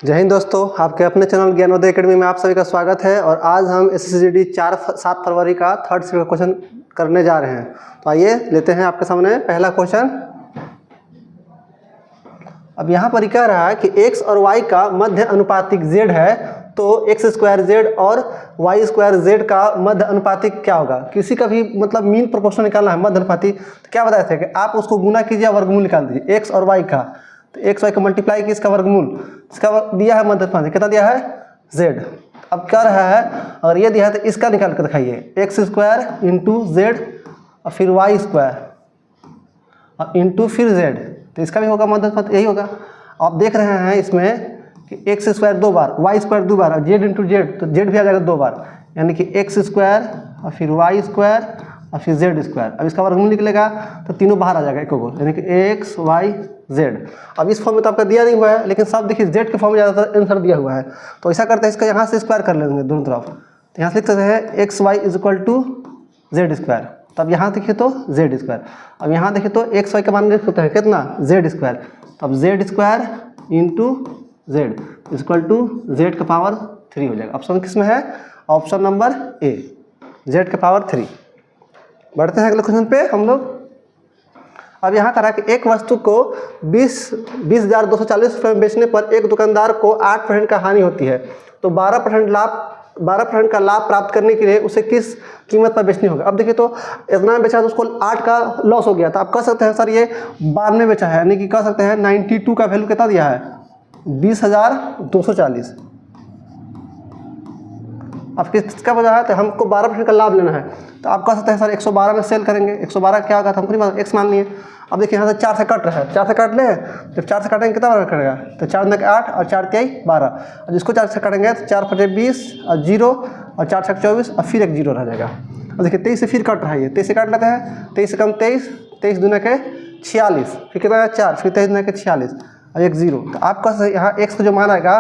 जय हिंद दोस्तों, आपके अपने चैनल ज्ञानोदय एकेडमी में आप सभी का स्वागत है। और आज हम SSCGD 7 फरवरी का थर्ड शिफ्ट का क्वेश्चन करने जा रहे हैं। तो आइए लेते हैं आपके सामने पहला क्वेश्चन। अब यहाँ पर कह रहा है कि x और y का मध्य अनुपातिक z है, तो x स्क्वायर z और y स्क्वायर z का मध्य अनुपातिक क्या होगा। किसी का भी मतलब मीन प्रोपोर्शन निकालना है, मध्य अनुपातिक। तो क्या बताए थे कि आप उसको गुना कीजिए, वर्गमूल निकाल दीजिए x और y का। तो एक्स वाई का मल्टीप्लाई की इसका वर्गमूल, इसका दिया है मध्य अनुपातिक कितना दिया है z। अब क्या रहा है, अगर ये दिया है तो इसका निकाल कर दिखाइए, एक्स स्क्वायर इंटू जेड और फिर वाई स्क्वायर और इंटू फिर z, तो इसका भी होगा मध्य अनुपातिक, यही होगा। आप देख रहे हैं इसमें कि एक्स स्क्वायर 2 बार, वाई स्क्वायर 2 बार और जेड इंटू जेड, तो जेड भी आ जाएगा 2 बार, यानी कि एक्स स्क्वायर और फिर वाई स्क्वायर और फिर जेड स्क्वायर। अब इसका वर्गमूल निकलेगा तो तीनों बाहर आ जाएगा, एक को, यानी कि एक्स वाई जेड। अब इस फॉर्म में तो आपका दिया नहीं हुआ है, लेकिन सब देखिए जेड के फॉर्म में ज़्यादातर आंसर दिया हुआ है। तो ऐसा करते हैं, इसका यहाँ से स्क्वायर कर लेंगे दोनों तरफ। तो यहाँ से लिख सकते हैं X Y is equal to Z square. तब यहाँ देखिए तो जेड स्क्वायर, अब यहाँ देखिए तो एक्स वाई का मान लिख सकते हैं कितना जेड स्क्वायर। तब Z square into Z equal to Z का पावर 3 हो जाएगा। ऑप्शन किस में है, ऑप्शन नंबर ए, जेड का पावर 3। बढ़ते हैं अगले क्वेश्चन पे हम लोग। अब यहाँ करा कि एक वस्तु को 20,240 रुपये में बेचने पर एक दुकानदार को 8% का हानि होती है, तो 12% का लाभ प्राप्त करने के लिए उसे किस कीमत पर बेचनी होगा। अब देखिए तो इतना में बेचा तो उसको 8 का लॉस हो गया, तो आप कह सकते हैं सर ये 12 में बेचा है, यानी कि कह सकते हैं 92 का वैल्यू कितना दिया है 20,240। अब किसका वजह है, तो हमको 12% का लाभ लेना है, तो आप कह सकते हैं सर 112 में सेल करेंगे। 112 क्या होगा, तो हमको नहीं मालूम, x मान लिए। अब देखिए यहाँ से 4 से कट रहा है, 4 से काट ले, जब 4 से काटेंगे कितना बराबर करेगा, तो 4 में 8 और 4 3 12। और जिसको 4 से काटेंगे तो 4 5 20 और 0 और 4 6 24 और फिर एक 0 रह जाएगा। अब देखिए 23 से फिर कट रहा है, ये 23 से काट लेते हैं, 23 से कम 23, 23 दूना के 46, फिर कितना 4, फिर 23 दूना के 46 और एक 0। तो आपका यहाँ x का जो मान आएगा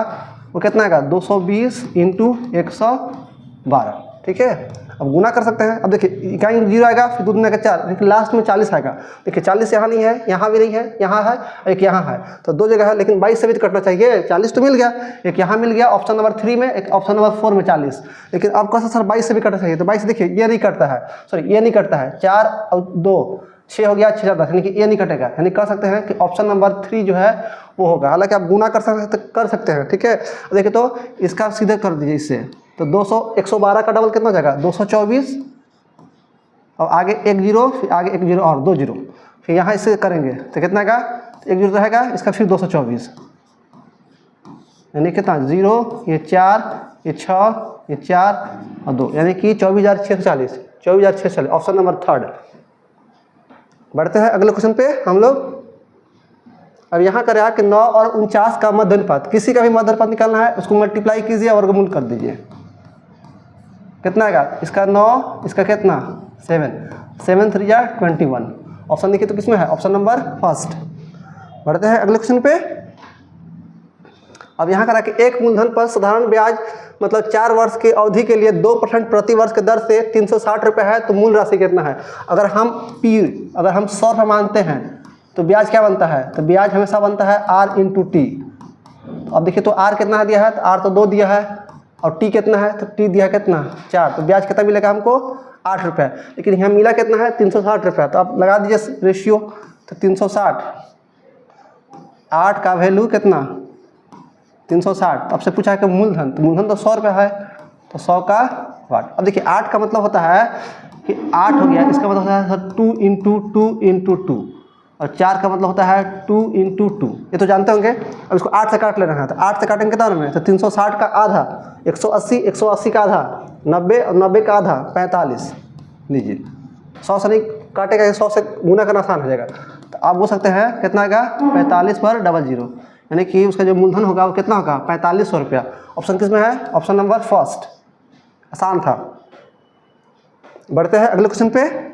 वो कितना आएगा 220 इंटू 112, ठीक है। अब गुना कर सकते हैं। अब देखिए क्या 0 आएगा, फिर 2 दूना का 4, लेकिन लास्ट में 40 आएगा। देखिए 40 यहाँ नहीं है, यहाँ भी नहीं है, यहाँ है, एक यहाँ है, तो 2 जगह है, लेकिन 22 से भी तो कटना चाहिए। 40 तो मिल गया, एक यहाँ मिल गया ऑप्शन नंबर 3 में, एक ऑप्शन नंबर 4 में 40। लेकिन अब कहा सर 22 से भी कटना चाहिए, तो 22 देखिए ये नहीं कटता है, सॉरी ये नहीं कटता है, 4 और 2 6 हो गया, 6 10, यानी कि ये नहीं कटेगा, यानी कह सकते हैं कि ऑप्शन नंबर 3 जो है वो होगा। हालांकि आप गुना कर सकते हैं, ठीक है। देखिए तो इसका सीधे कर दीजिए इससे, तो 112 का डबल कितना हो जाएगा 224 और आगे एक 0, फिर आगे एक 0 और 2 0, फिर यहाँ इससे करेंगे तो कितना का, एक 0 रहेगा, इसका फिर 224, यानी कितना 0, ये 4, ये 6, ये 4 और 2, यानी कि 24,640, 24,640, ऑप्शन नंबर 3। बढ़ते हैं अगले क्वेश्चन पे हम लोग। अब यहाँ करें कि 9 और 49 का मध्य अनुपात, किसी का भी मध्य अनुपात निकालना है, उसको मल्टीप्लाई कीजिए और वर्गमूल कर दीजिए, कितना आएगा, इसका 9, इसका कितना 7, 7 3 जा 21। ऑप्शन देखिए तो किसमें है, ऑप्शन नंबर 1। बढ़ते हैं अगले क्वेश्चन पे। अब यहाँ करा कि एक मूलधन पर साधारण ब्याज मतलब 4 वर्ष की अवधि के लिए 2% प्रति वर्ष के दर से 360 रुपये है, तो मूल राशि कितना है। अगर हम 100 रुपये मानते हैं तो ब्याज क्या बनता है, तो ब्याज हमेशा बनता है R इंटू टी। अब देखिए तो R कितना दिया है, तो R तो 2 दिया है, और T कितना है, तो T दिया है कितना 4, तो ब्याज कितना मिलेगा हमको 8 रुपये, लेकिन यहाँ मिला कितना है 360 रुपये। तो आप लगा दीजिए रेशियो, तो 360, 8 का वैल्यू कितना 360। आपसे पूछा है कि मूलधन, तो मूलधन तो 100 रुपये है, तो 100 का वाट। अब देखिए 8 का मतलब होता है कि 8 हो गया, इसका मतलब होता है सर 2 इंटू 2 इंटू 2, और 4 का मतलब होता है 2 इंटू 2, ये तो जानते होंगे। अब इसको 8 से काट लेना है, तो 8 से काटेंगे कितना में, तो 360 का आधा 180, 180 का आधा 90 और 90 का आधा 45 लीजिए। 100 से नहीं काटेगा, 100 से गुना करना आसान हो जाएगा। तो आप बोल सकते हैं कितना आएगा 45 पर 00, यानी कि उसका जो मूलधन होगा वो कितना होगा 4500 रुपया। ऑप्शन किस में है, ऑप्शन नंबर 1। आसान था। बढ़ते हैं अगले क्वेश्चन पे।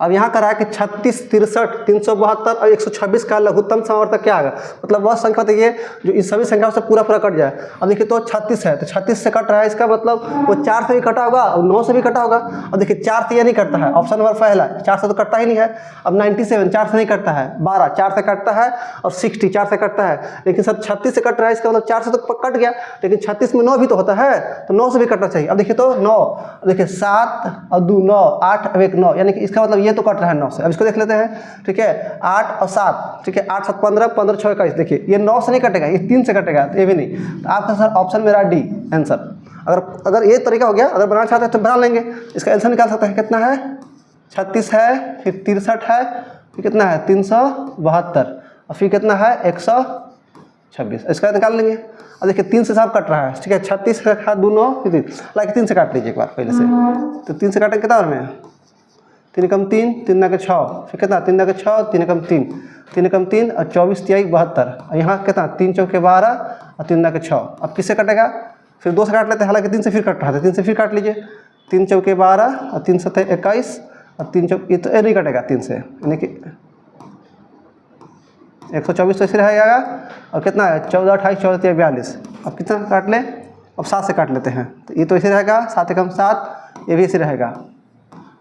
अब यहाँ करा है कि 36, 63, 372 और 126 का लघुत्तम समावर्तक क्या आएगा, मतलब वह संख्या बताइए जो इन सभी संख्याओं से पूरा कट जाए। अब देखिए तो 36 है, तो 36 से कट रहा है, इसका मतलब वो 4 से भी कटा होगा और 9 से भी कटा होगा। अब देखिए 4 से ये नहीं कटता है, ऑप्शन नंबर पहला 4 से तो कटता ही नहीं है। अब 97 4 से नहीं कटता है, 12 4 से कटता है और 60 4 से कटता है, लेकिन सर 36 से कट रहा है, इसका मतलब 4 से तो कट गया, लेकिन 36 में 9 भी तो होता है, तो 9 से भी कटना चाहिए। अब देखिए तो 9, देखिए 7 और 2 9, 8 अब 1 9, यानी कि इसका मतलब ये तो कट रहा है 9 से। अब इसको देख लेते हैं, ठीक है 8 और 7, ठीक है 8 7 15, 15 6 21, देखिए ये 9 से नहीं कटेगा, ये 3 से कटेगा, तो ये भी नहीं। तो आपका सर ऑप्शन मेरा डी आंसर। अगर ये तरीका हो गया, अगर बनाना चाहते हैं तो बना लेंगे, इसका आंसर निकाल सकते हैं। कितना है 36 है, फिर 63 है, फिर कितना है 372 और फिर कितना है 126, इसका निकाल लेंगे। अब देखिए 3 से साफ कट रहा है, ठीक है 36 का 2 9 फिर 3, लाइक 3 से काट लीजिए एक बार पहले से, तो 3 से काटेंगे कितना में 3 कम 3 3 ना के 6, फिर कितना 3 ना के 6 3 कम 3 3 कम 3 और 24 3 72, और यहाँ कितना 3 चौके 12 और 3 ना के 6। अब किससे कटेगा, फिर 2 से काट लेते हैं, हालांकि 3 से फिर कट रहा था, 3 से फिर काट लीजिए, 3 चौके 12 और 3 7 21 और 3 चौक, ये तो नहीं कटेगा 3 से, यानी कि 124 तो ऐसे रहेगा। और कितना है 14 28 14 3 42, अब कितना काट लें, अब 7 से काट लेते हैं, तो ये तो ऐसे रहेगा 7 एकम 7, ये भी ऐसे रहेगा,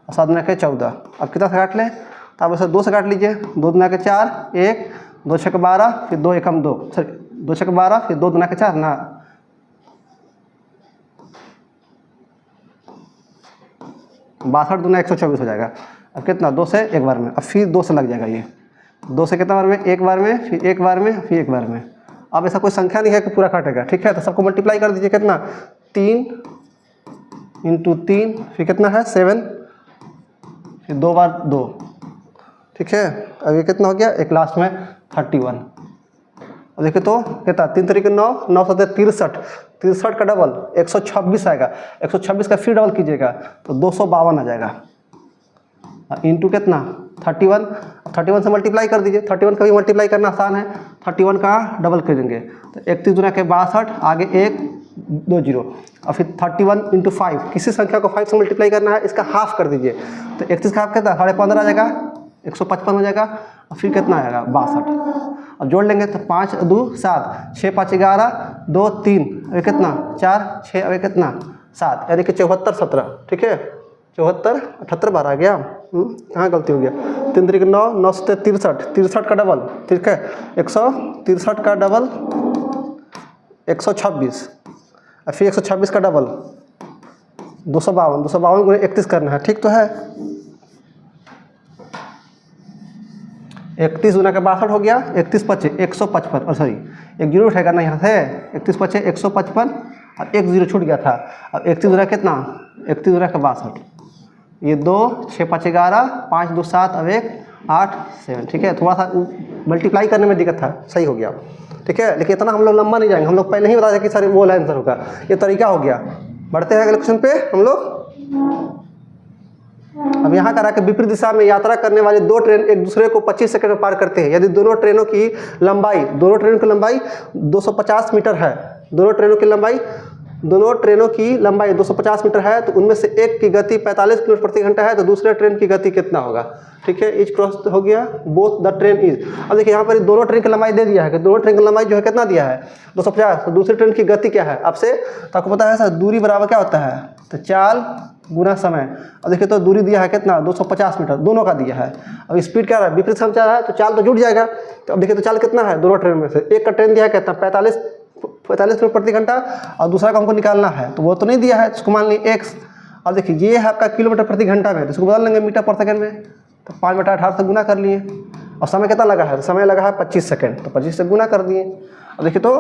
और 7 दूना के 14। अब कितना से काट लें, तो आप ऐसे 2 से काट लीजिए, 2 दूना के 4 1, 2 6 12, फिर 2 एकम 2, सॉरी 2 6 12, फिर 2 दूना के 4 ना 62 दूना 124 हो जाएगा। अब कितना 2 से एक बार में, अब फिर 2 से लग जाएगा, ये 2 से कितना बार में, एक बार में, फिर एक बार में, फिर एक बार में। अब ऐसा कोई संख्या नहीं है कि पूरा काटेगा, ठीक है, तो सबको मल्टीप्लाई कर दीजिए, कितना 3 × 3, फिर कितना है 7, फिर 2 बार 2, ठीक है। अब ये कितना हो गया, एक लास्ट में 31। अब देखिए तो कितना 3 3 9 9 7 63, 63 का डबल 126 आएगा, 126 का फिर डबल कीजिएगा तो 252 आ जाएगा, इंटू कितना 31, 31 से मल्टीप्लाई कर दीजिए, 31 का भी मल्टीप्लाई करना आसान है, 31 का डबल कर देंगे तो 31 दूना के 62, आगे 1 2 0, और फिर 31 × 5, किसी संख्या को 5 से मल्टीप्लाई करना है, इसका हाफ कर दीजिए, तो 31 का हाफ कितना 15.5 आ जाएगा, 155 हो जाएगा, और फिर कितना आएगा 62। अब जोड़ लेंगे तो 5 2 7, 6 5 11, 2 3, अभी कितना 4 6, अभी कितना 7, यानी कि 74 17, ठीक है 74 78 बार आ गया, कहाँ गलती हो गया, 3 3 9 9 7 63, 63 का डबल, ठीक है 163 का डबल 126, और फिर 126 का डबल 252, 252 को 31 करना है, ठीक तो है। 31 दूना का 62 हो गया, 31 5 155, और सॉरी एक जीरो उठेगा ना यहाँ से, 31 5 155 और एक जीरो छूट गया था। अब 31 दूना कितना 31 दूना का 62, ये 2 6 5 11, 5 2 7, अब 1 8 7, ठीक है, थोड़ा सा मल्टीप्लाई करने में दिक्कत था, सही हो गया, ठीक है, लेकिन इतना हम लोग लंबा नहीं जाएंगे, हम लोग पहले ही बता दें कि सर वो आंसर होगा, ये तरीका हो गया। बढ़ते हैं अगले क्वेश्चन पे हम लोग। अब यहाँ करा कि विपरीत दिशा में यात्रा करने वाली 2 ट्रेन एक दूसरे को 25 सेकंड में पार करते हैं, यदि दोनों ट्रेनों की लंबाई 250 मीटर है, दोनों ट्रेनों की लंबाई 250 मीटर है, तो उनमें से एक की गति 45 किलोमीटर प्रति घंटा है, तो दूसरे ट्रेन की गति कितना होगा, ठीक है। इज क्रॉस हो गया, बोथ द ट्रेन इज। अब देखिए यहाँ पर दोनों ट्रेन की लंबाई दे दिया है कि दोनों ट्रेन की लंबाई जो है कितना दिया है 250, तो दूसरी ट्रेन की गति क्या है आपसे, तो आपको पता है सर दूरी बराबर क्या होता है, तो चाल गुना समय। अब देखिए तो दूरी दिया है कितना 250 मीटर, दोनों का दिया है। अब स्पीड क्या है, विपरीत समय है, तो चाल तो जुड़ जाएगा। तो अब देखिए तो चाल कितना है दोनों ट्रेन में से, एक का ट्रेन दिया है कितना 45 किलोमीटर प्रति घंटा, और दूसरा का हमको निकालना है, तो वो तो नहीं दिया है, इसको मान लीजिए x। अब देखिए ये है आपका किलोमीटर प्रति घंटा में, तो इसको बदल लेंगे मीटर पर सेकंड में, तो 5/18 से गुना कर लिए, और समय कितना लगा है, तो समय लगा है 25 सेकंड, तो 25 से गुना कर दिए। अब देखिए तो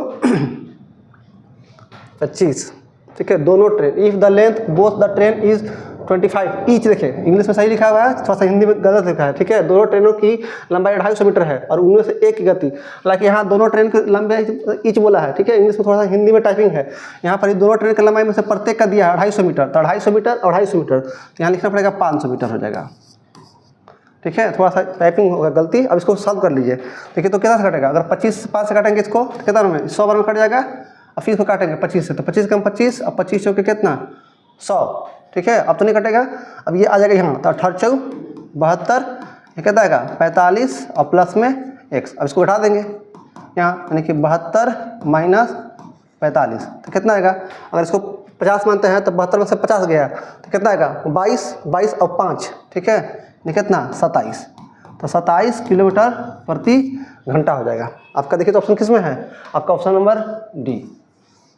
25, ठीक है, दोनों train, if the length both the train is 25 each, देखिए इंग्लिश में सही लिखा हुआ है, थोड़ा सा हिंदी में गलत लिखा है, ठीक है। दोनों ट्रेनों की लंबाई 250 मीटर है, और उनमें से एक की गति, हालांकि यहाँ दोनों ट्रेन की लंबाई ईच बोला है, ठीक है, इंग्लिश में थोड़ा सा हिंदी में टाइपिंग है। यहाँ पर दोनों ट्रेन की लंबाई में से प्रत्येक का दिया है 250 मीटर, तो 250 मीटर और 250 मीटर, तो यहाँ लिखना पड़ेगा 500 मीटर हो जाएगा, ठीक है, थोड़ा सा टाइपिंग होगा गलती। अब इसको सॉल्व कर लीजिए, देखिए तो कितना से कटेगा, अगर 25 5 से काटेंगे इसको तो कितना में 100 बार में कट जाएगा, और फिर इसको काटेंगे 25 से, तो 25 कम 25, अब 25 चौके कितना 100, ठीक है, अब तो नहीं कटेगा। अब ये आ जाएगा यहाँ, तो 18 चौ 72, ये कितना आएगा 45 और प्लस में x। अब इसको बैठा देंगे यहाँ, यानी कि 72 माइनस 45 तो कितना आएगा, अगर इसको 50 मानते हैं तो 72 में से 50 गया तो कितना आएगा 22 और 5, ठीक है, ये कितना 27, तो 27 किलोमीटर प्रति घंटा हो जाएगा। आपका देखिए तो ऑप्शन किस में है, आपका ऑप्शन नंबर डी,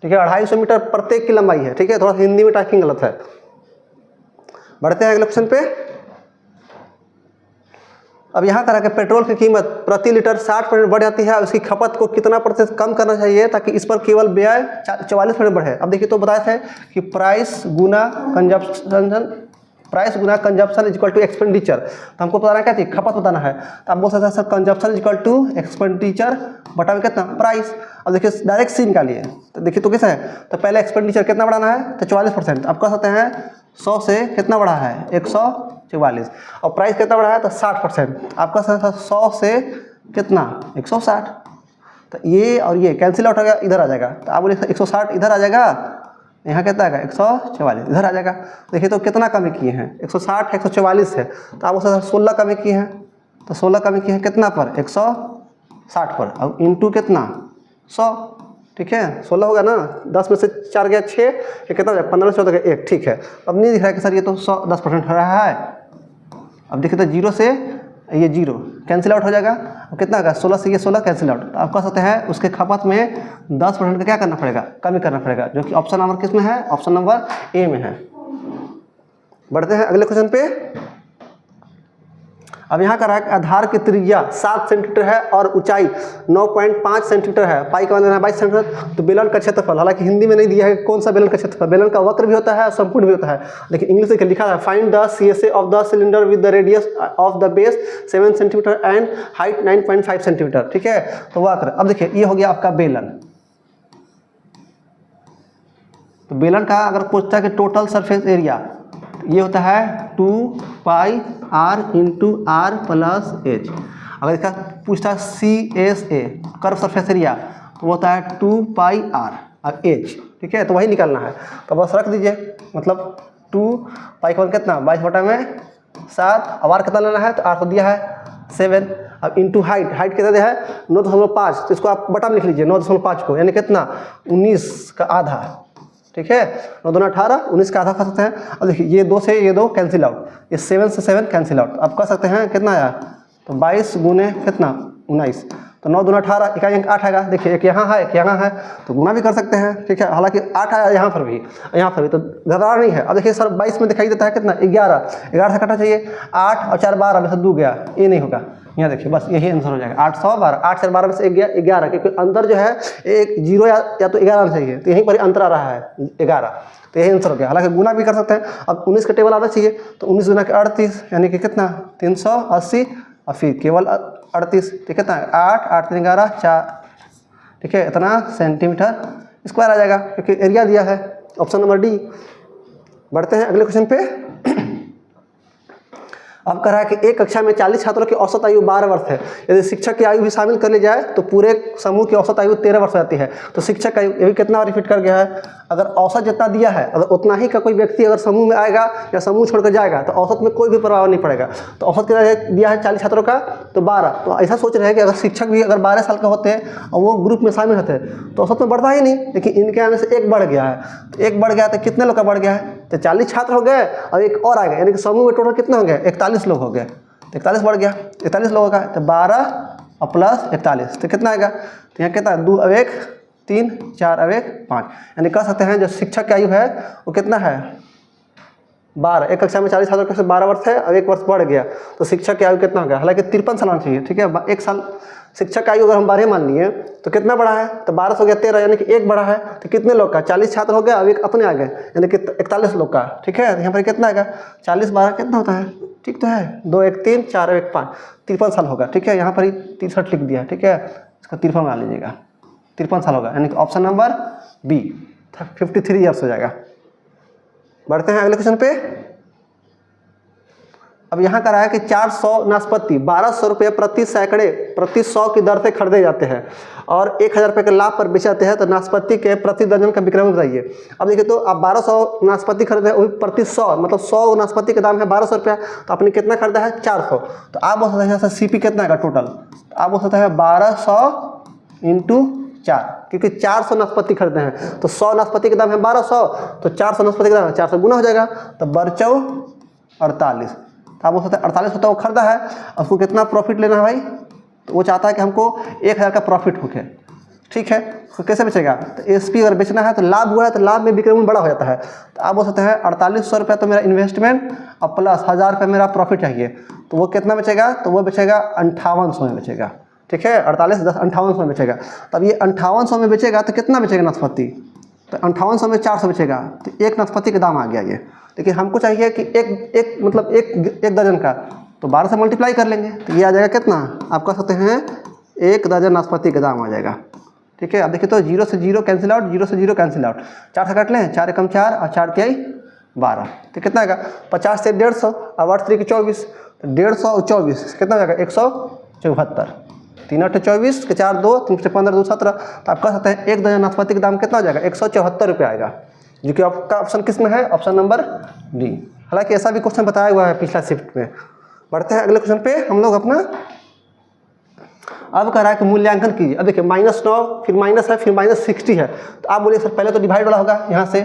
ठीक है। 250 मीटर प्रत्येक की लंबाई है, ठीक है। थोड़ा हिंदी में टाइपिंग गलत है। बढ़ते हैं अगले क्वेश्चन पे। अब यहाँ तरह के पेट्रोल की कीमत प्रति लीटर 60% बढ़ जाती है, उसकी खपत को कितना प्रतिशत कम करना चाहिए ताकि इस पर केवल व्यय 44% बढ़े। अब देखिए तो बताया था कि प्राइस गुना consumption is equal to expenditure. तो हमको बताना क्या चाहिए, खपत बताना है। तो आप बोल सकते हैं sir consumption is equal to expenditure बटा में कितना प्राइस। अब देखिए डायरेक्ट सी निकालिए, तो देखिए तो कैसा है, तो पहले एक्सपेंडिचर कितना बढ़ाना है, तो 44%। आप कह सकते हैं 100 से कितना बढ़ा है 144, और प्राइस कितना बढ़ा है तो 60%। आप कह सकते हैं 100 से कितना 160, तो ये और ये कैंसिल आउट हो गया, इधर आ जाएगा। तो आप बोले 160 इधर आ जाएगा, यहाँ कितना आएगा 144 इधर आ जाएगा। देखिए तो कितना कमी किए हैं 160 144 है, तो आप उससे 16 कमी किए हैं, तो 16 कमी किए हैं कितना पर 160 पर, अब इंटू कितना 100, ठीक है। 16 होगा ना, 10 में से 4 गया 6, ये कितना हो जाएगा 15 14 गया 1, ठीक है। अब नहीं दिख रहा है कि सर ये तो 10% हो रहा है। अब देखिए तो 0 से ये 0 कैंसिल आउट हो जाएगा, अब कितना होगा 16 से ये 16 कैंसिल आउट। तो आप कह सकते हैं उसके खपत में 10% का क्या करना पड़ेगा, कमी करना पड़ेगा, जो कि ऑप्शन नंबर किस में है, ऑप्शन नंबर ए में है। बढ़ते हैं अगले क्वेश्चन पे। अब यहाँ का रहा है आधार की त्रिज्या 7 सेंटीमीटर है और ऊंचाई 9.5 सेंटीमीटर है, पाई का मान है 22 सेंटीमीटर। तो बेलन का क्षेत्रफल, हालांकि हिंदी में नहीं दिया है कौन सा बेलन का क्षेत्रफल, बेलन का वक्र भी होता है संपूर्ण भी होता है, लेकिन इंग्लिश में लिखा है find the CSA of the cylinder with the radius of the base 7 centimetre and height 9.5 centimetre, ठीक है। तो वक्र, अब देखिए ये हो गया आपका बेलन। तो बेलन का अगर पूछता है कि टोटल सरफेस एरिया, ये होता है 2 pi r into R plus H. अगर इसका पूछता है CSA कर्व सरफेस एरिया, तो वो होता है 2 पाई r और h, ठीक है। तो वही निकालना है, तो बस रख दीजिए, मतलब 2 पाई का कितना 22/7, अब r कितना लेना है, तो r तो दिया है 7, अब इंटू हाइट कितना दिया है 9.5, तो इसको आप बटा में लिख लीजिए 9.5 को, यानी कितना 19 का आधा, ठीक है। 9 दूना 18, 19 का आधा कर सकते हैं। अब देखिए ये 2 से ये 2 कैंसिल आउट, ये 7 से 7 कैंसिल आउट। आप कह सकते हैं कितना आया, तो 22 गुने कितना 19, तो 9 दूना 18, इकाई अंक 8 आएगा। देखिए एक यहाँ है एक यहाँ है, तो गुना भी कर सकते हैं, ठीक है। हालांकि 8 आया यहाँ पर भी तो घबरा नहीं है। अब देखिए सर 22 में दिखाई देता है कितना 11 से कटना चाहिए, 8 और 4 12 में से 2 गया, ये नहीं होगा। यहाँ देखिए बस यही आंसर हो जाएगा 812, 8 4 12 में से 1 गया 11, क्योंकि अंतर जो है एक 0 या तो 11 आना चाहिए, तो यहीं पर अंतर आ रहा है 11, तो यही आंसर हो गया। हालांकि गुना भी कर सकते हैं। अब 19 का टेबल आना चाहिए, तो 19 गुना के 38 यानी कि कितना 380, और फिर केवल 38, तो कितना 8 8 3 11 4, ठीक है, इतना सेंटीमीटर स्क्वायर आ जाएगा, क्योंकि एरिया दिया है, ऑप्शन नंबर डी। बढ़ते हैं अगले क्वेश्चन पे। अब कह रहा है कि एक कक्षा में 40 छात्रों की औसत आयु 12 वर्ष है। यदि शिक्षक की आयु भी शामिल कर ली जाए तो पूरे समूह की औसत आयु 13 वर्ष हो जाती है। तो शिक्षक का आयु ये भी कितना रिपीट कर गया है, अगर औसत जितना दिया है, अगर उतना ही का कोई व्यक्ति अगर समूह में आएगा या समूह छोड़कर जाएगा तो औसत में कोई भी प्रभाव नहीं पड़ेगा। तो औसत कितना दिया है 40 छात्रों का, तो 12। तो ऐसा सोच रहे हैं कि अगर शिक्षक भी अगर 12 साल का होते हैं और वो ग्रुप में शामिल होते हैं तो औसत में बढ़ता ही नहीं, लेकिन इनके आने से एक बढ़ गया है। तो एक बढ़ गया तो कितने लोग का बढ़ गया है, तो 40 छात्र हो गए और एक और आ गए, यानी कि समूह में टोटल कितना हो गया 41 लोग हो गए, 41 बढ़ गया 41 लोगों का, तो 12 और प्लस 41 तो कितना आएगा, तो यहाँ कितना 2 अब 1 3 4 अब 1 5, यानी कह सकते हैं जो शिक्षक की आयु है वो कितना है 12। एक कक्षा में 40 छात्रों का 12 वर्ष है, अब 1 वर्ष बढ़ गया, तो शिक्षक की आयु कितना हो गया, हालांकि 53 साल आना चाहिए, ठीक है। 1 साल शिक्षक का आयु अगर हम 12 मान लिए तो कितना बढ़ा है, तो 12 हो गया 13, यानी कि 1 बढ़ा है, तो कितने लोग का 40 छात्र हो गया, अब 1 अपने आ गए, यानी कि 41 लोग का, ठीक है। यहाँ पर कितना आएगा 40 12 कितना होता है, ठीक तो है, 2 1 3 4 1 5 53 साल होगा, ठीक है। यहाँ पर ही 63 लिख दिया, ठीक है, इसका 53 मान लीजिएगा, 53 साल होगा, यानी कि ऑप्शन नंबर बी 53 ईयर्स हो जाएगा। बढ़ते हैं अगले क्वेश्चन पे। अब यहाँ कह रहा है कि 400 नाशपाती 1200 रुपये प्रति सैकड़े प्रति 100 की दर से खरीदे जाते हैं और 1000 रुपये के लाभ पर बेचे जाते हैं, तो नाशपाती के प्रति दर्जन का विक्रय मूल्य बताइए। अब देखिए, तो आप 1200 नाशपाती खरीदे हैं, वो भी प्रति 100, मतलब 100 नाशपाती का दाम है 1200 रुपया, तो आपने कितना खरीदा है 400। तो आप बोल सकते हैं यहाँ से CP कितना आएगा टोटल, तो आप बोल सकते हैं 1200 × 4, क्योंकि 400 नाशपाती खरीदे हैं, तो 100 नाशपाती का दाम है 1200, तो 400 नाशपाती का दाम है 400 गुना हो जाएगा, तो बरचौ 48। आप बोल सकते हैं 48 होता है वो खरीदा है, उसको कितना प्रॉफिट लेना है भाई, तो वो चाहता है कि हमको 1000 का प्रॉफिट होके, ठीक है। तो कैसे बेचेगा, तो SP अगर बेचना है तो लाभ हुआ है, तो लाभ में विक्रय मूल्य बड़ा हो जाता है। तो आप बोल सकते हैं 4800 रुपया तो मेरा इन्वेस्टमेंट और प्लस 1000 रुपये मेरा प्रॉफिट चाहिए, तो वो कितना बेचेगा, तो वो बेचेगा 5800 में बेचेगा, ठीक है। 48 10 5800 में बेचेगा। तब ये 5800 में बेचेगा तो कितना बेचेगा नाशपाती, तो 5800 में 400 बेचेगा, तो एक नाशपाती का दाम आ गया ये। लेकिन हमको चाहिए कि एक मतलब एक दर्जन का, तो 12 से मल्टीप्लाई कर लेंगे, तो ये आ जाएगा कितना, आप कह सकते हैं 1 दर्जन नाशपाती का दाम आ जाएगा, ठीक है। अब देखिए, तो 0 से 0 कैंसिल आउट, 0 से 0 कैंसिल आउट, 4 से काट लें, 4 एकम 4 और 4 तिहाई 12, तो कितना आएगा 50 से 150 और 8 3 24, तो 150 और 24 कितना हो जाएगा 174, 3 8 24 के 4 2 3 15 2 17, तो आप कह सकते हैं 1 दर्जन नाशपाती का दाम कितना हो जाएगा 174 रुपये आएगा, जो कि आपका ऑप्शन किस में है, ऑप्शन नंबर डी। हालांकि ऐसा भी क्वेश्चन बताया हुआ है पिछला शिफ्ट में। बढ़ते हैं अगले क्वेश्चन पे हम लोग अपना। अब कह रहा है कि मूल्यांकन कीजिए। अब देखिए -9 फिर माइनस है फिर -60 है, तो आप बोलिए सर पहले तो डिवाइड वाला होगा यहाँ से,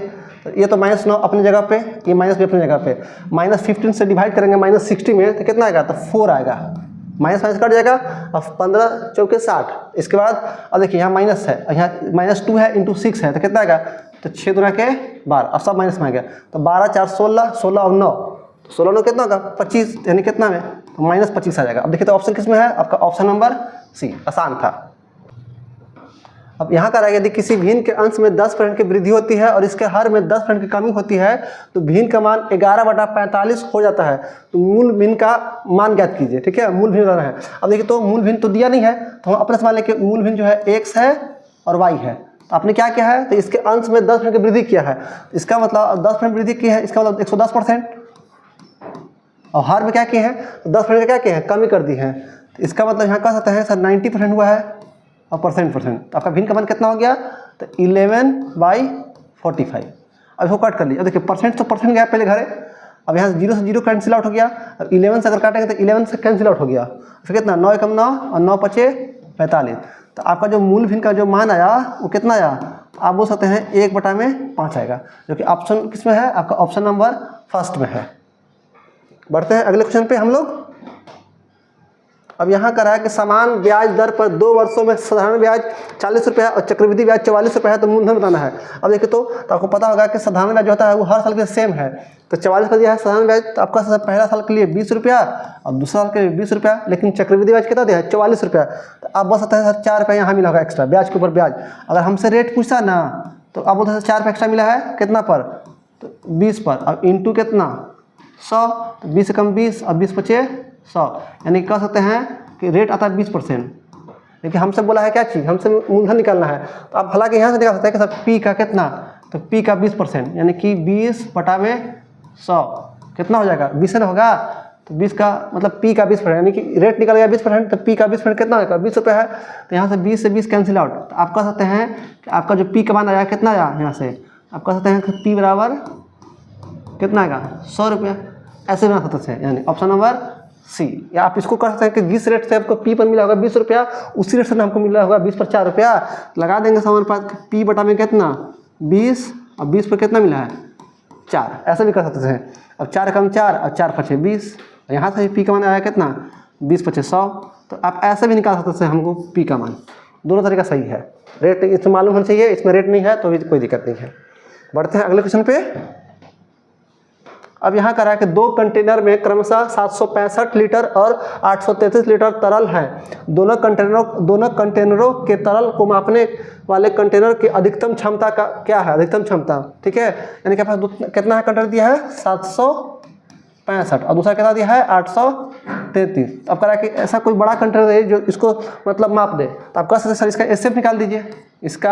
तो ये तो -9 अपनी जगह पे, ये माइनस भी अपनी जगह पे, -15 से डिवाइड करेंगे -60 में, तो कितना आएगा, तो 4 आएगा, माइनस कट जाएगा, और 15 चौके 60। इसके बाद अब देखिए यहाँ माइनस है, यहाँ -2 है × 6 है, तो कितना आएगा, तो 6 दूना के 12, अब सब माइनस में आ गया, तो 12 4 16, 16 और 9, तो 16 9 कितना होगा 25, यानी कितना में, तो -25 आ जाएगा। अब देखिए, तो ऑप्शन किस में है, आपका ऑप्शन नंबर सी, आसान था। अब यहाँ का यदि किसी भिन्न के अंश में 10% की वृद्धि होती है और इसके हर में 10% की कमी होती है, तो भिन्न का मान 11/45 हो जाता है, तो मूल भिन्न का मान ज्ञात कीजिए, ठीक है। मूल भिन्न बताना है। अब देखिए, तो मूल भिन्न तो दिया नहीं है, तो हम अपने सवाल लेके मूल भिन्न जो है x है और y है, तो आपने क्या किया है, तो इसके अंश में 10% की वृद्धि किया है, इसका मतलब 10% वृद्धि की है, इसका मतलब 110%, और हर में क्या किए हैं, 10% का क्या किए हैं, कमी कर दी है, तो इसका मतलब यहाँ कह सकते हैं सर 90% हुआ है और परसेंट, तो आपका भिन्न का मान कितना हो गया, तो 11/45। अब इसको कट कर लीजिए। अब देखिए परसेंट तो परसेंट गया पहले घरे, अब यहाँ से 0 से 0 कैंसिल आउट हो गया, अब 11 से अगर काटेंगे तो 11 से कैंसिल आउट हो गया, फिर कितना 9 एकम 9 और 9 5 45, तो आपका जो मूल भिन्न का जो मान आया वो कितना आया, आप बोल सकते हैं 1/5 आएगा, जो कि ऑप्शन किस में है, आपका ऑप्शन नंबर फर्स्ट में है। बढ़ते हैं अगले क्वेश्चन पे हम लोग। अब यहाँ कह रहा है कि समान ब्याज दर पर 2 वर्षों में साधारण ब्याज 40 रुपये है और चक्रवृद्धि ब्याज 44 रुपये है, तो मूलधन बताना है। अब देखिए, तो आपको पता होगा कि साधारण ब्याज जो होता है वो हर साल के सेम है, तो 44 का दिया है साधारण ब्याज, तो आपका पहला साल के लिए 20 रुपया और दूसरा साल के लिए 20 रुपया, लेकिन चक्रवृद्धि ब्याज कितना दिया है 44 रुपया, तो आप बस सकते हैं सर 4 रुपये यहाँ मिला होगा एक्स्ट्रा ब्याज के ऊपर ब्याज। अगर हमसे रेट पूछता ना, तो आप बोलते हैं 4 रुपये एक्स्ट्रा मिला है कितना पर, तो 20 पर, अब इंटू कितना 100, तो 20 कम 20 और 20 5 100, यानी कह सकते हैं कि रेट आता है 20%। लेकिन हमसे बोला है क्या चीज़, हमसे मूलधन निकालना है, तो आप हालांकि यहाँ से निकाल सकते हैं कि सर पी का कितना, तो पी का 20%, यानी कि 20/100 कितना हो जाएगा 20 ना होगा, तो 20 का मतलब पी का 20%, यानी कि रेट निकल गया 20%, तो पी का 20% कितना होगा 20 रुपये है, तो यहाँ से 20 से 20 कैंसिल आउट, तो आप कह सकते हैं कि आपका जो पी का मान आया कितना आया, यहाँ से आप कह सकते हैं कि पी बराबर कितना आएगा 100 रुपये, ऐसे बना सकते हैं, यानी ऑप्शन नंबर सी। या आप इसको कर सकते हैं कि जिस रेट से आपको पी पर मिला होगा 20 रुपया, उसी रेट से हमको मिला होगा 20 पर 4 रुपया, लगा देंगे समान पास पी बटा में कितना 20 और 20 पर कितना मिला है 4, ऐसा भी कर सकते हैं। अब 4 कम 4 और 4 5 20, यहाँ से पी का मान आया कितना 20 5 100, तो आप ऐसे भी निकाल सकते हैं हमको पी का मान, दोनों तरीका सही है। रेट इसमें मालूम होना चाहिए, इसमें रेट नहीं है तो भी कोई दिक्कत नहीं है। बढ़ते हैं अगले क्वेश्चन पे। अब यहाँ कह रहा है कि 2 कंटेनर में क्रमशः 765 लीटर और 833 लीटर तरल है। दोनों कंटेनरों के तरल को मापने वाले कंटेनर की अधिकतम क्षमता का क्या है, अधिकतम क्षमता, ठीक है। यानी कि पास कितना है कंटेनर दिया है 765 और दूसरा कितना दिया है 833। अब कह रहा है कि ऐसा कोई बड़ा कंटेनर है जो इसको मतलब माप दे, तो आप कह सकते हैं सर इसका एसएफ निकाल दीजिए, इसका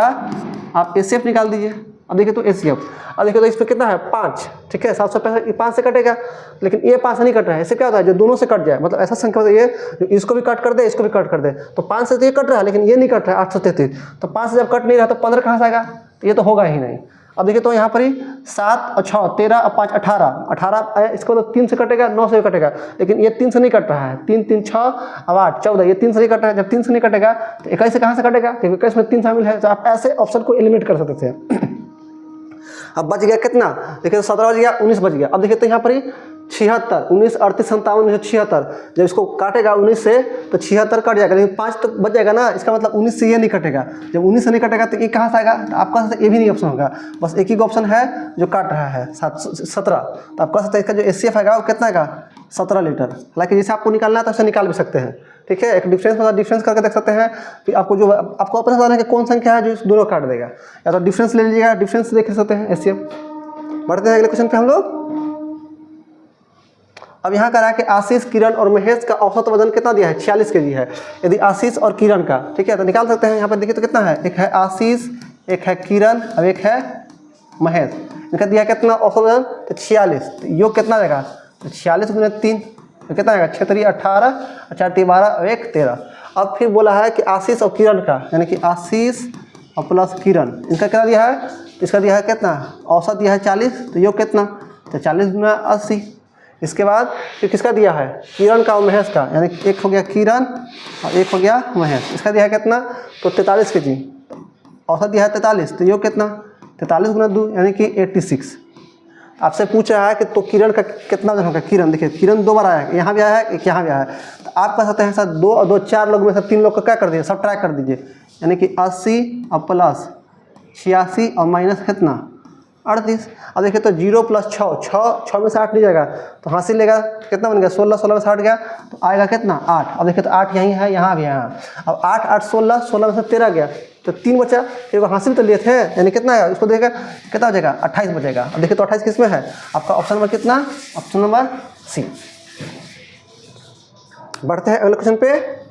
आप एसएफ निकाल दीजिए, अब देखिए तो HCF, अब देखिए तो इस पर कितना है 5, ठीक है 765 5 से कटेगा, लेकिन ये 5 से नहीं कट रहा है। इससे क्या होता है जो दोनों से कट जाए, मतलब ऐसा संख्या होता है ये जो इसको भी कट कर दे इसको भी कट कर दे, तो 5 से तो ये कट रहा है लेकिन ये नहीं कट रहा है 833, तो 5 से जब कट नहीं रहा तो 15 कहाँ से आएगा, तो ये तो होगा ही नहीं। अब देखिए तो यहाँ पर ही 7 और 6 13 और 5 18 इसको तो 3 से कटेगा 9 से भी कटेगा, लेकिन ये 3 से नहीं कट रहा है, 3 3 6 और 8 14, ये 3 से नहीं कट रहा है। जब 3 से नहीं कटेगा तो 21 से कहाँ से कटेगा, क्योंकि 21 में 3 शामिल है, तो आप ऐसे ऑप्शन को एलिमिनेट कर सकते थे। अब बच गया कितना, देखिए 17 बच गया, 19 बच गया। अब देखिए तो यहाँ पर ही 76 19 38 57 1976, जब इसको काटेगा 19 से तो 76 कट जाएगा, लेकिन 5 तो बच जाएगा ना, इसका मतलब 19 से ये नहीं कटेगा। जब 19 से नहीं कटेगा तो ये कहाँ से आएगा, तो आपका ये भी नहीं ऑप्शन होगा, बस एक ही ऑप्शन है जो काट रहा है 17, तो आप कह सकते हैं इसका जो HCF आएगा वो कितना आएगा 17 लीटर। हालांकि जैसे आपको निकालना है तो ऐसे निकाल भी सकते हैं, ठीक है। एक डिफरेंस करके देख सकते हैं, फिर आपको जो आपको अपना बताना है कि कौन संख्या है जो इस दोनों काट देगा, या तो डिफरेंस ले लीजिएगा, डिफरेंस देख सकते हैं HCF। बढ़ते हैं अगले क्वेश्चन पे हम लोग। अब यहाँ कह रहा है कि आशीष किरण और महेश का औसत वजन कितना दिया है 46 kg है। यदि आशीष और किरण का, ठीक है, तो निकाल सकते हैं। यहाँ पर देखिए तो कितना है, एक है आशीष एक है किरण और एक है महेश, इनका दिया कितना औसत वजन, तो 46, तो योग कितना देगा, तो 46 गुना 3 तो कितना आएगा 6 3 18 और 4 3 12 और 1 13। अब फिर बोला है कि आशीष और किरण का, यानी कि आशीष और प्लस किरण, इनका कितना दिया है, इसका दिया है कितना औसत दिया है 40, तो योग कितना, तो 40 गुना 80। इसके बाद फिर किसका दिया है, किरण का और महेश का, यानी एक हो गया किरण और एक हो गया महेश, इसका दिया है कितना, तो 43 kg, औसत दिया है 43, तो योग कितना 43 गुना 2 यानी कि 86। आपसे पूछ रहा है कि तो किरण का कितना वजन होगा, किरण देखिए किरण 2 बार आया है, यहाँ भी आया है एक यहाँ भी आया है, तो आप कह सकते हैं सर 2 और 2 4 लोग में से 3 लोग का क्या कर दीजिए, सब ट्राई कर दीजिए, यानी कि 80 और प्लस 86 और माइनस कितना 38। अब देखिए तो 0 प्लस 6 में से 8 नहीं जाएगा, तो हासिल लेगा कितना बन गया 16 16 में से 8 गया, तो आएगा कितना 8। अब देखिए तो 8 यहीं है यहाँ भी है यहाँ, अब 8 8 16 में से 13 गया, तो 3 बचा, फिर वो हासिल तो लिए थे, यानी कितना है उसको देखिएगा कितना बचेगा 28 बचेगा। अब देखिए तो 28 किस में है, आपका ऑप्शन नंबर कितना, ऑप्शन नंबर सी। बढ़ते हैं अगले क्वेश्चन पे।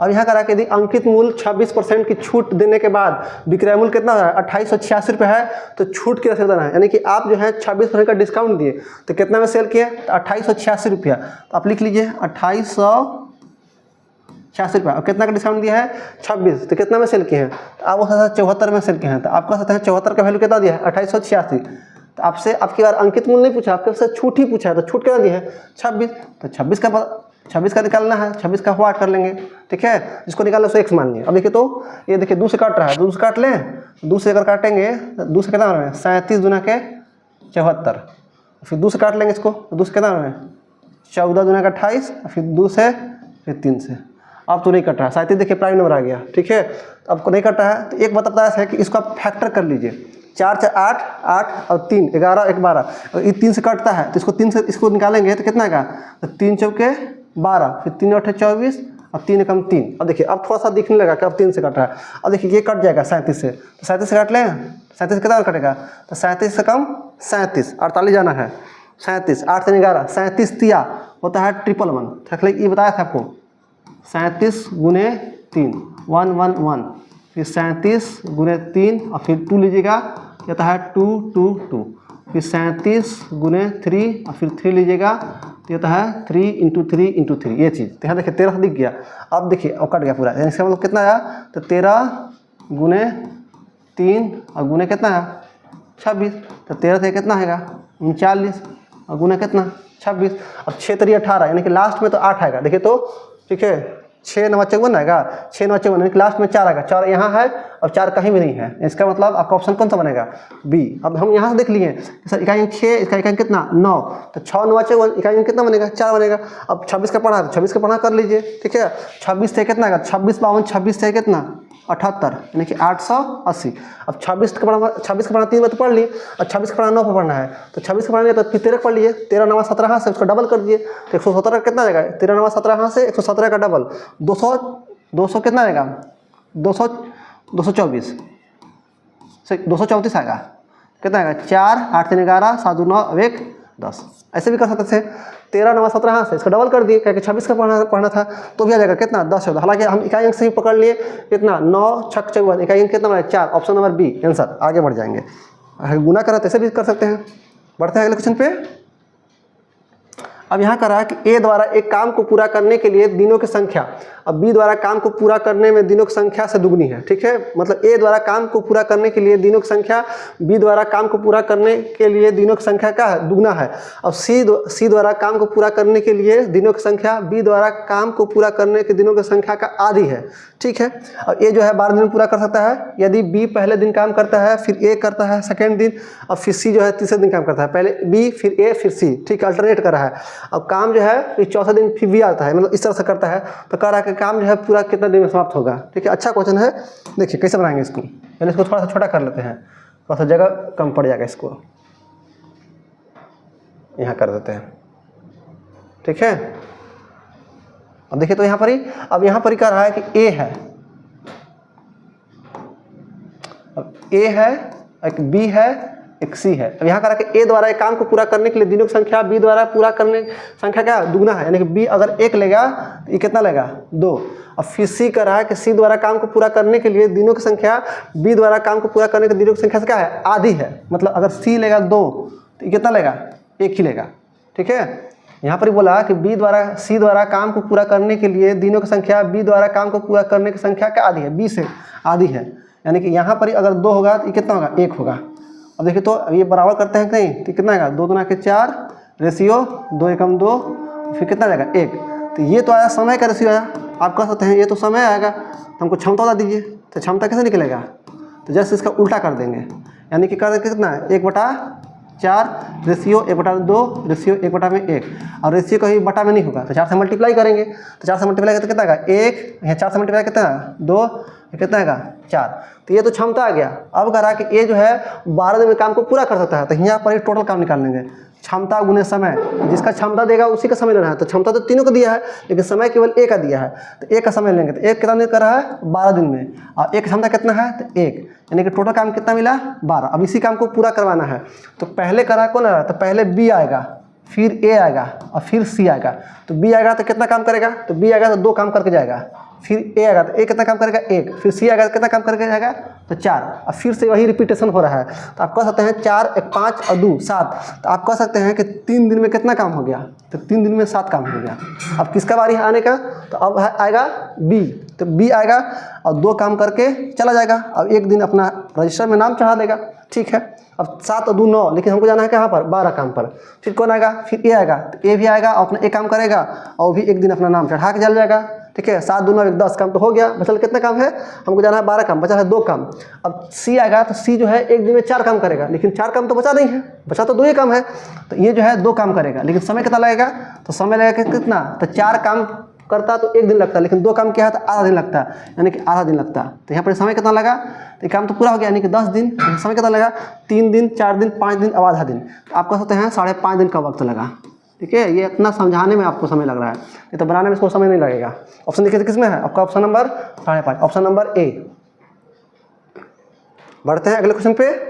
अब यहाँ करा कि यदि अंकित मूल्य 26% की छूट देने के बाद विक्रय मूल्य कितना है 2886 रुपये है, तो छूट की राशि बताना है, यानी कि आप जो है 26% का डिस्काउंट दिए तो कितना में सेल किए, तो 2886 रुपया, तो आप लिख लीजिए 2886 रुपया, और कितना का डिस्काउंट दिया है 26, तो कितना में सेल किए हैं, तो आप वो 74 में सेल किए हैं, तो आपका सकता है 74 का वैल्यू कितना दिया है 2886। तो आपसे आपकी बार अंकित मूल्य नहीं पूछा, आपके से छूट ही पूछा है, तो छूट कितना दिया है 26, तो 26 का निकालना है, 26 का वाट कर लेंगे, ठीक है, जिसको निकालना उसको x मान लिया। अब देखिए तो ये देखिए 2 से काट रहा है, 2 से काट लें, 2 से अगर काटेंगे तो 2 से कितना है 37 दुना के 74, फिर 2 से काट लेंगे इसको, 2 से कितना है 14 दुना का 28, फिर 2 से फिर 3 से। अब तो नहीं कट रहा है 37, देखिए प्राइम नंबर आ गया, ठीक है, तो आपको नहीं कट रहा है, तो एक बात बताया है कि इसको आप फैक्टर कर लीजिए, 4 4 8 8 और 3 11 1 12, और ये 3 से कटता है तो इसको 3 से इसको निकालेंगे तो कितना आएगा, तो 3 चौके 12, फिर 3 8 24 और 3 कम 3। अब देखिए अब थोड़ा सा दिखने लगा कि अब 3 से कट रहा है। अब देखिए ये कट जाएगा 37 से, तो 37 से काट लें, 37 से कितना कटेगा, तो 37 से कम 37, 48 जाना है, 37 8 से 11 37 तिया होता है 111, ये बताया था आपको 37 गुने 3 111, फिर 37 गुने 3 और फिर 2 लीजिएगा, होता है 2 2 2, फिर 37 गुने 3 और फिर 3 लीजिएगा, तो होता है 3 × 3 × 3, ये चीज़। तो यहाँ देखिए 13 दिख गया, अब देखिए और कट गया पूरा, यानी इसका मतलब कितना आया, तो 13 गुने 3 और गुने कितना है 26, तो 13 से कितना आएगा 39 और गुने कितना 26। अब 6 3 18, यानी कि लास्ट में तो 8 आएगा, देखिए तो ठीक है 6 9 54 आएगा, 6 9 54 यानी कि लास्ट में 4 आएगा, 4 यहाँ है और 4 कहीं भी नहीं है, इसका मतलब आपका ऑप्शन कौन सा बनेगा बी। अब हम यहाँ से देख लिए सर इकाई 6, इसका इकाई कितना 9, तो 6 9 54 इकाई कितना बनेगा 4 बनेगा। अब 26 का पढ़ा है तो 26 का पढ़ा कर लीजिए, ठीक है, 26 से कितना आएगा 26 52 26 से कितना 78, यानी कि 880। अब 26 का पढ़ा 3 बार तो पढ़ लिए, और 26 का पढ़ा 9 पर पढ़ना है, तो 26 का पढ़ा तो फिर 13 पढ़ लिए, 13 9 17 से उसको डबल कर दिए, तो 117 का कितना आएगा, 13 9 17 से 117 का डबल 200 कितना आएगा 224 से 234 आएगा, कितना आएगा 4 8 3 11 7 2 9 1 10। ऐसे भी कर सकते थे। 13 9 17 हाँ से इसका डबल कर दिए, क्योंकि 26 का पढ़ना था तो भी आ जाएगा कितना 10 14। हालांकि हम इकाई अंक से ही पकड़ लिए कितना 9 6 54, इकाई अंक कितना बना 4, ऑप्शन नंबर बी आंसर। आगे बढ़ जाएंगे, गुना करा तो ऐसे भी कर सकते हैं। बढ़ते हैं अगले क्वेश्चन पे। अब यहाँ करा कि ए द्वारा एक काम को पूरा करने के लिए दिनों की संख्या, अब बी द्वारा काम को पूरा करने में दिनों की संख्या से दुगनी है, ठीक है। मतलब ए द्वारा काम को पूरा करने के लिए दिनों की संख्या बी द्वारा काम को पूरा करने के लिए दिनों की संख्या का है दुगना है। अब सी द्वारा काम को पूरा करने के लिए दिनों की संख्या बी द्वारा काम को पूरा करने के दिनों की संख्या का आधी है, ठीक है। अब ए जो है 12 दिन में पूरा कर सकता है यदि बी पहले दिन काम करता है, फिर ए करता है सेकेंड दिन, और फिर सी जो है तीसरे दिन काम करता है। पहले बी फिर ए फिर सी, ठीक, अल्टरनेट कर रहा है। अब काम जो है फिर चौथे दिन फिर बी आता है, मतलब इस तरह से करता है। तो कह रहा है कि काम जो है पूरा कितना दिन में समाप्त होगा, ठीक है। अच्छा क्वेश्चन है, देखिए कैसे बनाएंगे इसको। पहले इसको थोड़ा सा छोटा कर लेते हैं, थोड़ा सा जगह कम पड़ जाएगा, इसको यहाँ कर देते हैं, ठीक है। अब देखिए तो यहाँ पर ही, अब यहाँ पर ही कह रहा है कि ए है, अब ए है, एक बी है, एक सी है। अब यहाँ कह रहा है कि ए द्वारा एक काम को पूरा करने के लिए दिनों की संख्या बी द्वारा पूरा करने की संख्या क्या दुगना है, यानी कि बी अगर 1 लेगा तो ये कितना लेगा 2। अब फिर सी कह रहा है कि सी द्वारा काम को पूरा करने के लिए दिनों की संख्या बी द्वारा काम को पूरा करने के दिनों की संख्या से क्या है आधी है। मतलब अगर सी लेगा 2 तो ये कितना लेगा 1 ही लेगा, ठीक है। यहाँ पर ही बोला कि बी द्वारा सी द्वारा काम को पूरा करने के लिए दिनों की संख्या बी द्वारा काम को पूरा करने की संख्या क्या आधी है, बी से आधी है। यानी कि यहाँ पर ही अगर 2 होगा तो ये कितना होगा 1 होगा। अब देखिए तो ये बराबर करते हैं कहीं तो कितना आएगा 2 दूना के 4 रेशियो 2 एकम 2, फिर कितना जाएगा 1। तो ये तो आया समय का रेशियो आया। आप कह सकते हैं ये तो समय आएगा, तो हमको क्षमता बता दीजिए। तो क्षमता कैसे निकलेगा, तो जैसे इसका उल्टा कर देंगे, यानी कि कर कितना है 1/4 रेशियो 1/2 रेशियो 1/1। और रेशियो कहीं बटा में नहीं होगा तो 4 से मल्टीप्लाई करेंगे, तो 4 से मल्टीप्लाई करते कितना आएगा 1, यहाँ 4 से मल्टीप्लाई कितना 2, कितना आएगा 4। तो ये तो क्षमता आ गया। अब कह रहा है कि ये जो है 12 दिन में काम को पूरा कर सकता है, तो यहाँ पर एक टोटल काम निकाल लेंगे, क्षमता गुने समय, जिसका क्षमता देगा उसी का समय लेना है। तो क्षमता तो तीनों को दिया है लेकिन समय केवल एक का दिया है, तो एक का समय लेंगे। तो एक कितना दिन कर रहा है 12 दिन में, और एक क्षमता कितना है तो 1, यानी कि टोटल काम कितना मिला 12। अब इसी काम को पूरा करवाना है, तो पहले करा कौन आ रहा है, तो पहले बी आएगा, फिर ए आएगा और फिर सी आएगा। तो बी आएगा तो कितना काम करेगा, तो बी आएगा तो 2 काम करके जाएगा, फिर ए आएगा तो ए कितना काम करेगा 1, फिर सी आएगा तो कितना काम करके जाएगा तो 4, और फिर से वही रिपीटेशन हो रहा है। तो आप कह सकते हैं 4 1 5 और 2 7, तो आप कह सकते हैं कि 3 दिन में कितना काम हो गया, तो 3 दिन में 7 काम हो गया। अब किसका बारी है आने का, तो अब आएगा बी, तो बी आएगा और 2 काम करके चला जाएगा। अब 1 दिन अपना रजिस्टर में नाम चढ़ा देगा, ठीक है। अब 7 और 2 9, लेकिन हमको जाना है कहाँ पर 12 काम पर। फिर कौन आएगा, फिर ए आएगा, तो ए भी आएगा और अपना एक काम करेगा और भी 1 दिन अपना नाम चढ़ा के चल जाएगा, ठीक है। 7 2 9 1 10 काम तो हो गया, बचल कितना काम है, हमको जाना है 12 काम, बचा है 2 काम। अब सी आएगा तो सी जो है 1 दिन में 4 काम करेगा, लेकिन 4 काम तो बचा नहीं है, बचा तो 2 ही काम है। तो ये जो है 2 काम करेगा, लेकिन समय कितना लगेगा, तो समय लगेगा कितना, तो 4 काम करता तो 1 दिन लगता है, लेकिन 2 काम क्या है तो आधा दिन लगता है, यानी कि आधा दिन लगता है। तो यहाँ पर समय कितना लगा, तो काम तो पूरा हो गया, यानी कि 10 दिन। समय कितना लगा 3 दिन 4 दिन 5 दिन अब आधा दिन। तो आप कह सकते हैं 5.5 दिन का वक्त लगा, ठीक है। ये इतना समझाने में आपको समय लग रहा है, ये तो बनाने में इसको समय नहीं लगेगा। ऑप्शन देखिए किस में है आपका, ऑप्शन नंबर 5.5, ऑप्शन नंबर ए। बढ़ते हैं अगले क्वेश्चन पे।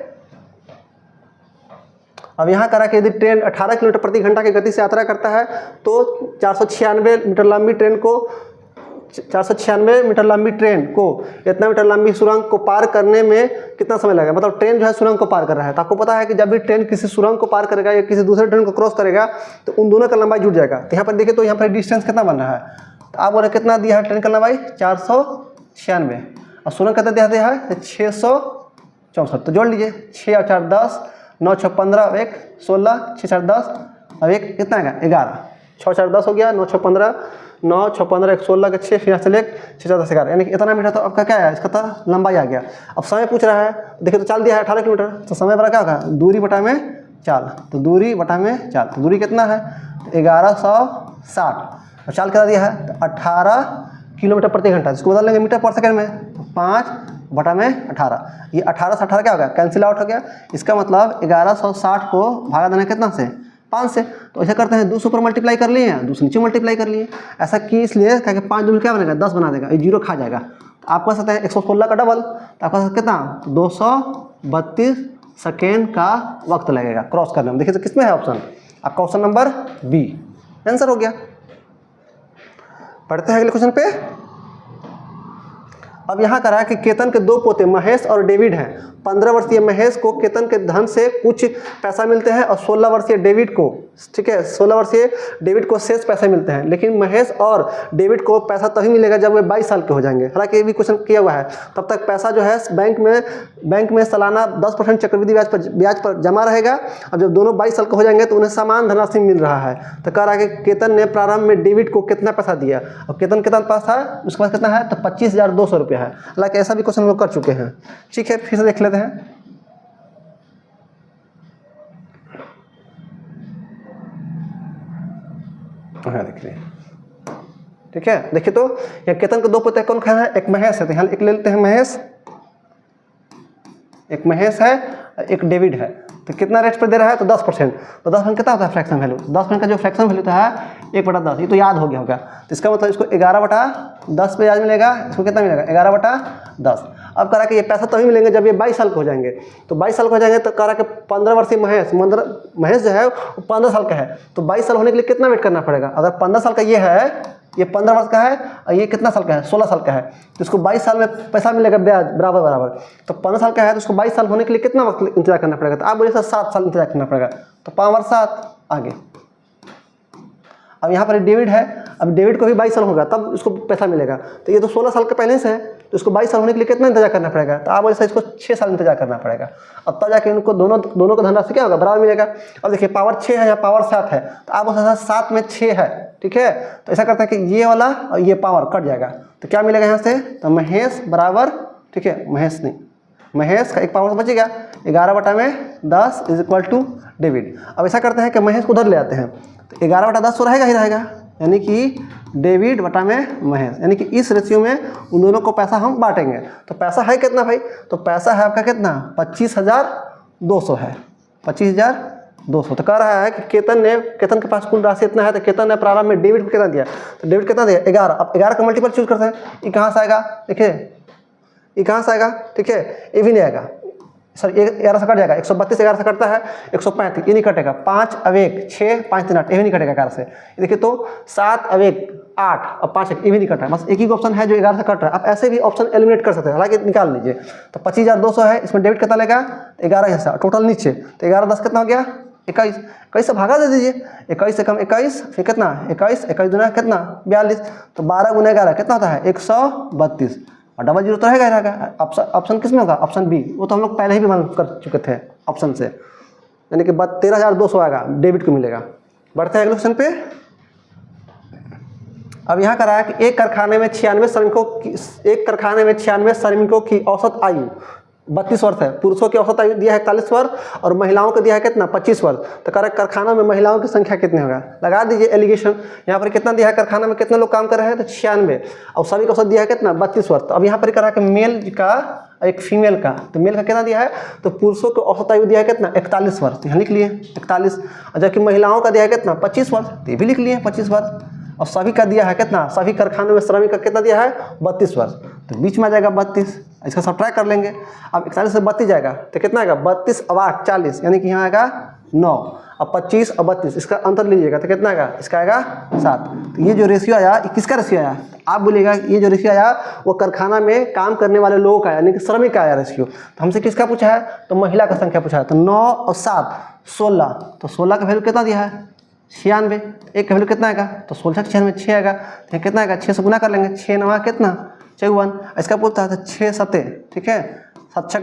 अब यहाँ करा कि यदि ट्रेन 18 किलोमीटर प्रति घंटा की गति से यात्रा करता है तो 496 मीटर लंबी ट्रेन को 496 मीटर लंबी ट्रेन को इतना मीटर लंबी सुरंग को पार करने में कितना समय लगेगा। मतलब ट्रेन जो है सुरंग को पार कर रहा है, तो आपको पता है कि जब भी ट्रेन किसी सुरंग को पार करेगा या किसी दूसरे ट्रेन को क्रॉस करेगा तो उन दोनों का लंबाई जुड़ जाएगा। तो यहाँ पर देखिए तो यहाँ पर डिस्टेंस कितना बन रहा है, तो आप बोले कितना दिया है ट्रेन का लंबाई 496 और सुरंग कितना दिया है 664। तो जोड़ लीजिए 6 और 4 10, 9 6 15 और 1 16, 6 4 10 और 1 कितना आएगा 11, 6 4 10 हो गया, 9 6 15, 9 6 15 1 16 के 6, फिर यहाँ से ले 6 4 10 11, यानी कि इतना मीटर तो आपका क्या है, इसका तो लंबाई आ गया। अब समय पूछ रहा है, देखिए तो चाल दिया है 18 किलोमीटर, तो समय बड़ा क्या होगा दूरी बटा में चाल, तो दूरी बटा में चाल, तो दूरी कितना है 1160 और चाल कितना दिया है तो 18 किलोमीटर प्रति घंटा, जिसको बदल लेंगे मीटर पर सेकंड में, तो 5 बटा में 18, ये 18 से 18 क्या हो गया कैंसिल आउट हो गया। इसका मतलब 1160 को भागा देना कितना से 5 से। तो ऐसा करते हैं 2 से ऊपर मल्टीप्लाई कर लिए हैं, 2 से नीचे मल्टीप्लाई कर लिए। ऐसा की इसलिए कि 5 दूनी क्या बनेगा 10 बना देगा, ये 0 खा जाएगा। तो आप कह सकते हैं 116 का डबल, तो आप कह सकते कितना 232 सेकेंड का वक्त लगेगा क्रॉस करने में। देखिए तो किसमें है ऑप्शन, आपका ऑप्शन नंबर बी आंसर हो गया। पढ़ते हैं अगले क्वेश्चन पे। अब यहाँ करा कि केतन के दो पोते महेश और डेविड हैं। 15 वर्षीय महेश को केतन के धन से कुछ पैसा मिलते हैं और 16 वर्षीय डेविड को, ठीक है, 16 वर्षीय डेविड को शेष पैसे मिलते हैं। लेकिन महेश और डेविड को पैसा तभी मिलेगा जब वे 22 साल के हो जाएंगे। हालांकि ये भी क्वेश्चन किया हुआ है। तब तक पैसा जो है बैंक में सालाना 10% चक्रवृद्धि ब्याज पर जमा रहेगा और जब दोनों 22 साल के हो जाएंगे तो उन्हें समान धनराशि मिल रहा है। तो कह रहा है कि केतन ने प्रारंभ में डेविड को कितना पैसा दिया और केतन कितना पास था, उसके पास कितना है तो 25,200 रुपया है। हालांकि ऐसा भी क्वेश्चन हम लोग कर चुके हैं। ठीक है, फिर से देख लेते हैं। हाँ देखिए, ठीक है, देखिए तो यहाँ केतन के दो पोते कौन है, एक महेश है, तो यहाँ एक ले लेते हैं महेश, एक महेश है, एक डेविड है। तो कितना रेट पर दे रहा है तो 10%। तो 10% कितना होता है फ्रैक्शन वैल्यू, 10% का जो फ्रैक्शन वैल्यू होता है 1/10, ये तो याद हो गया होगा। तो इसका मतलब इसको 11/10 पे ब्याज मिलेगा, इसको कितना मिलेगा 11/10। अब कह रहा कि ये पैसा तभी मिलेंगे जब ये 22 साल के हो जाएंगे। तो 22 साल के हो जाएंगे तो कह रहा कि 15 वर्षीय महेश जो है वो 15 साल का है। तो 22 साल होने के लिए कितना वेट करना पड़ेगा। अगर 15 साल का ये है, ये 15 वर्ष का है और ये कितना साल का है 16 साल का है, तो इसको 22 साल में पैसा मिलेगा ब्याज बराबर। तो 15 साल का है तो उसको 22 साल होने के लिए कितना वक्त इंतजार करना पड़ेगा, तो आप बोलिए सर 7 साल इंतजार करना पड़ेगा। तो 5 और 7 आगे। अब यहाँ पर डेविड है, अब डेविड को भी 22 साल होगा तब उसको पैसा मिलेगा। तो ये तो 16 साल का पहले से है, तो उसको 22 साल होने के लिए कितना इंतजार करना पड़ेगा, तो आप बोलिए सर इसको 6 साल इंतजार करना पड़ेगा। अब तब जाके उनको दोनों को धनराशि क्या होगा बराबर मिलेगा। अब देखिए पावर 6 है या पावर 7 है, तो आप बोलिए 7 में 6 है, ठीक है। तो ऐसा करता है कि ये वाला और ये पावर कट जाएगा, तो क्या मिलेगा यहाँ से, तो महेश बराबर, ठीक है, महेश का एक पावर बचेगा 11/10 इज इक्वल टू डेविड। अब ऐसा करते हैं कि महेश को उधर ले आते हैं, तो 11/10 तो रहेगा ही रहेगा, यानी कि डेविड बटा में महेश, यानी कि इस रेशियो में उन दोनों को पैसा हम बांटेंगे। तो पैसा है कितना भाई, तो पैसा है आपका कितना 25,200 है, 25,200। तो कह रहा है कि केतन के पास कुल राशि इतना है, तो केतन ने प्रारंभ में डेविड को कितना दिया, तो डेविड कितना दिया 11। अब 11 का मल्टीपल चूज करते हैं, ये कहाँ से आएगा, देखिए ये कहाँ से आएगा, ठीक है, ये भी नहीं आएगा, सर 11 से कट जाएगा, 132 11 से कटता है 135, ये नहीं कटेगा। 5 अब 1 6 5 3 8, ये भी नहीं कटेगा 11 से। देखिए तो 7 अब 1 8 और 5 1, ये भी नहीं कट रहा है। बस एक ही ऑप्शन है जो 11 से कट रहा है। आप ऐसे भी ऑप्शन एलिमिनेट कर सकते हैं, हालांकि निकाल लीजिए। तो 25,200 है, इसमें डेबिट कितना लेगा 11 हिस्सा टोटल नीचे, तो 11 10 कितना हो गया 21, 21 से भागा दे दीजिए, 21 से कम 21, फिर कितना 21 21 दूना कितना 42, तो 12 गुना 11 कितना होता है 132 और डबल जीरो तो रहेगा। ऑप्शन किस में होगा, ऑप्शन बी, वो तो हम लोग पहले ही भी मान कर चुके थे ऑप्शन से, यानी कि 13,200 आएगा डेबिट को मिलेगा। बढ़ते हैं अगले क्वेश्चन पे। अब यहाँ करा है कि एक कारखाने में 96 श्रमिकों की औसत आयु 32 वर्ष है। पुरुषों की औसत आयु दिया है 41 वर्ष और महिलाओं को दिया है कितना 25 वर्ष। तो कह रहा है कारखाना में महिलाओं की संख्या कितनी होगा, लगा दीजिए एलिगेशन। यहाँ पर कितना दिया है, कारखाना में कितने लोग काम कर रहे हैं, तो 96 और सभी का औसत दिया है कितना 32 वर्ष। तो अब यहाँ पर कह रहा है कि मेल का एक फीमेल का, तो मेल का कितना दिया है, तो पुरुषों को औसत आयु दिया है कितना 41 वर्ष, तो यहाँ लिख लिए 41, और जबकि महिलाओं का दिया है कितना 25 वर्ष, तो ये भी लिख लिए 25 वर्ष। और सभी का दिया है कितना, सभी कारखानों में श्रमिक का कितना दिया है 32 वर्ष, तो बीच में आ जाएगा 32, इसका सब्ट्रैक्ट कर लेंगे। अब 41 से 32 जाएगा तो कितना आएगा 32 और 8 40, यानी कि यहाँ आएगा 9 और 25 और 32 इसका अंतर लीजिएगा तो कितना आएगा, इसका आएगा 7। तो ये जो रेशियो आया किसका रेशियो आया, आप बोलिएगा ये जो रेशियो आया वो कारखाना में काम करने वाले लोगों का यानी कि श्रमिक का आया रेशियो। तो हमसे किसका पूछा है, तो महिला का संख्या पूछा है। तो 9 और 7 16, तो 16 का वैल्यू कितना दिया है 96, एक का वैल्यू कितना आएगा, तो 16 के 6 में 6 आएगा, तो कितना आएगा 6 से गुना कर लेंगे, 6 9 कितना 54, इसका पूछता है 6 7, ठीक है 7 6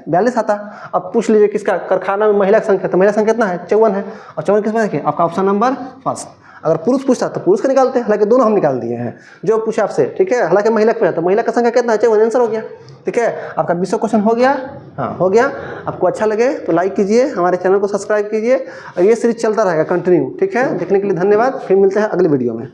42 आता। अब पूछ लीजिए किसका, कारखाना में महिला की संख्या, तो महिला संख्या कितना है 54 है, और 54 किस में देखिए आपका ऑप्शन नंबर फर्स्ट। अगर पुरुष पूछता तो पुरुष का निकालते हैं, हालांकि दोनों हम निकाल दिए हैं जो पूछा आपसे, ठीक है। हालांकि महिला का पूछा तो महिला का संख्या कितना है 54, आंसर हो गया, ठीक है। आपका 20वां क्वेश्चन हो गया, हाँ हो गया। आपको अच्छा लगे तो लाइक कीजिए, हमारे चैनल को सब्सक्राइब कीजिए और ये सीरीज चलता रहेगा कंटिन्यू, ठीक है। देखने के लिए धन्यवाद, फिर मिलते हैं अगले वीडियो में।